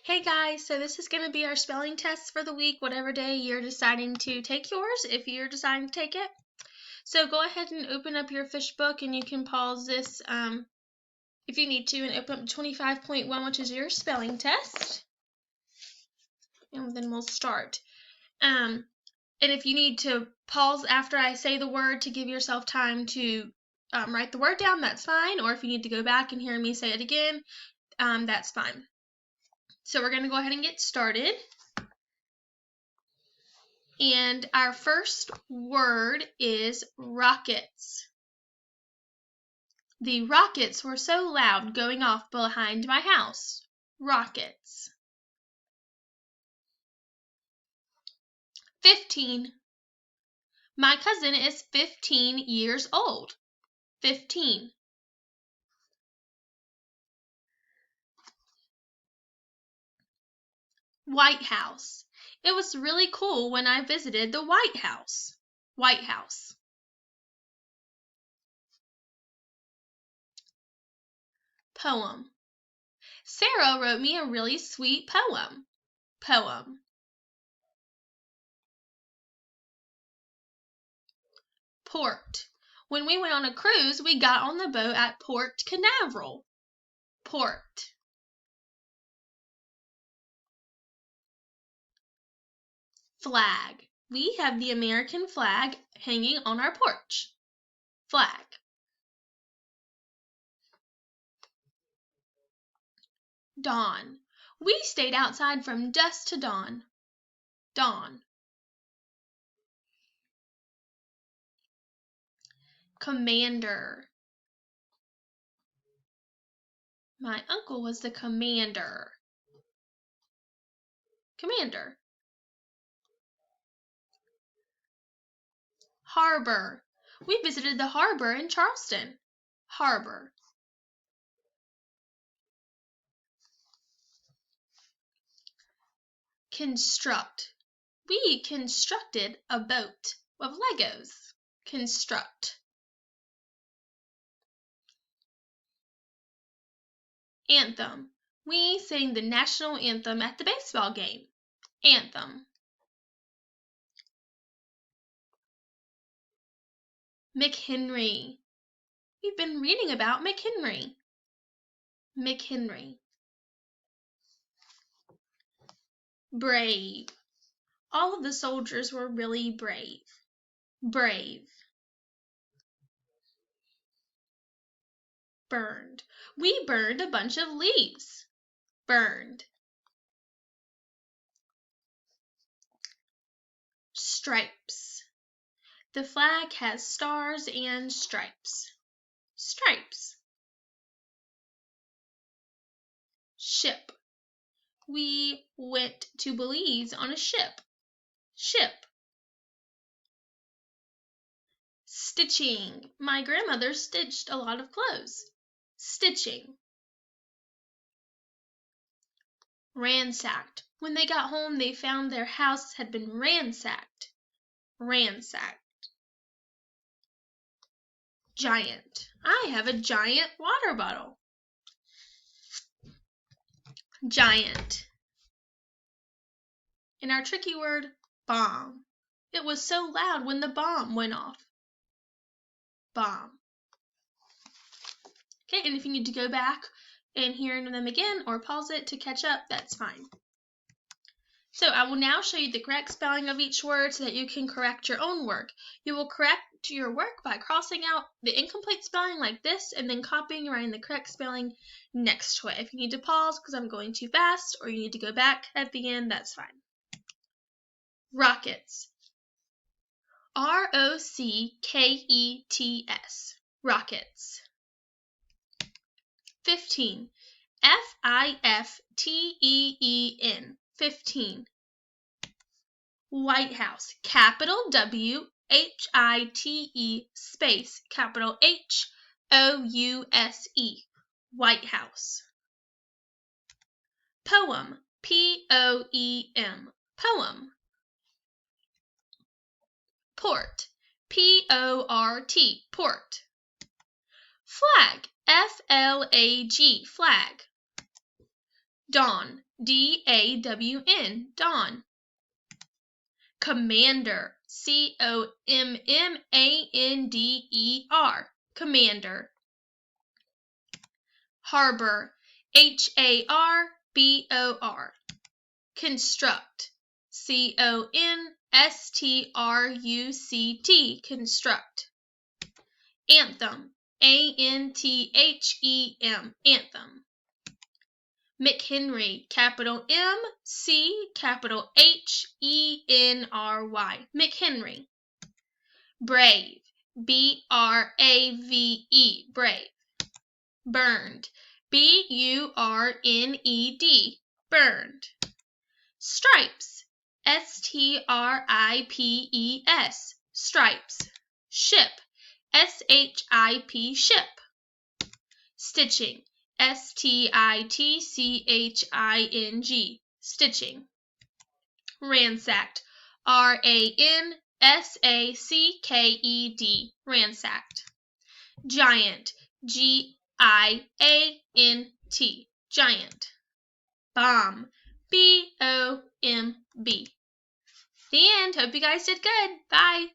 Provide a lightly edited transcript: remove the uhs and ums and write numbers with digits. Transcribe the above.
Hey guys, so this is going to be our spelling test for the week, whatever day you're deciding to take yours, if you're deciding to take it. So go ahead and open up your fish book, and you can pause this if you need to, and open up 25.1, which is your spelling test. And then we'll start. And if you need to pause after I say the word to give yourself time to write the word down, that's fine. Or if you need to go back and hear me say it again, that's fine. So we're going to go ahead and get started. And our first word is rockets. The rockets were so loud going off behind my house. Rockets. 15. My cousin is 15 years old. 15. White House. It was really cool when I visited the White House. White House. Poem. Sarah wrote me a really sweet poem. Poem. Port. When we went on a cruise, we got on the boat at Port Canaveral. Port. Flag. We have the American flag hanging on our porch. Flag. Dawn. We stayed outside from dusk to dawn. Dawn. Commander. My uncle was the commander. Commander. Harbor. We visited the harbor in Charleston. Harbor. Construct. We constructed a boat of Legos. Construct. Anthem. We sang the national anthem at the baseball game. Anthem. McHenry. We've been reading about McHenry. McHenry. Brave. All of the soldiers were really brave. Brave. Burned. We burned a bunch of leaves. Burned. Stripes. The flag has stars and stripes. Stripes. Ship. We went to Belize on a ship. Ship. Stitching. My grandmother stitched a lot of clothes. Stitching. Ransacked. When they got home, they found their house had been ransacked. Ransacked. Giant. I have a giant water bottle. Giant. And our tricky word, bomb. It was so loud when the bomb went off. Bomb. Okay, and if you need to go back and hear them again or pause it to catch up, that's fine. So I will now show you the correct spelling of each word so that you can correct your own work. You will correct your work by crossing out the incomplete spelling like this and then copying and writing the correct spelling next to it. If you need to pause because I'm going too fast or you need to go back at the end, that's fine. Rockets. R-O-C-K-E-T-S. Rockets. 15. F-I-F-T-E-E-N. 15. White House. Capital W-H-I-T-E space capital H-O-U-S-E. White House. Poem. P-O-E-M. Poem. Port. P-O-R-T. Port. Flag. F-L-A-G. Flag. Dawn. D-A-W-N, dawn. Commander, C-O-M-M-A-N-D-E-R, commander. Harbor, H-A-R-B-O-R, construct, C-O-N-S-T-R-U-C-T, construct. Anthem, A-N-T-H-E-M, anthem. McHenry, capital M, C, capital H-E-N-R-Y, McHenry. Brave, B-R-A-V-E, brave. Burned, B-U-R-N-E-D, burned. Stripes, S-T-R-I-P-E-S, stripes. Ship, S-H-I-P, ship. Stitching, S-T-I-T-C-H-I-N-G, stitching. Ransacked, R-A-N-S-A-C-K-E-D, ransacked. Giant, G-I-A-N-T, giant. Bomb, B-O-M-B. The end. Hope you guys did good. Bye.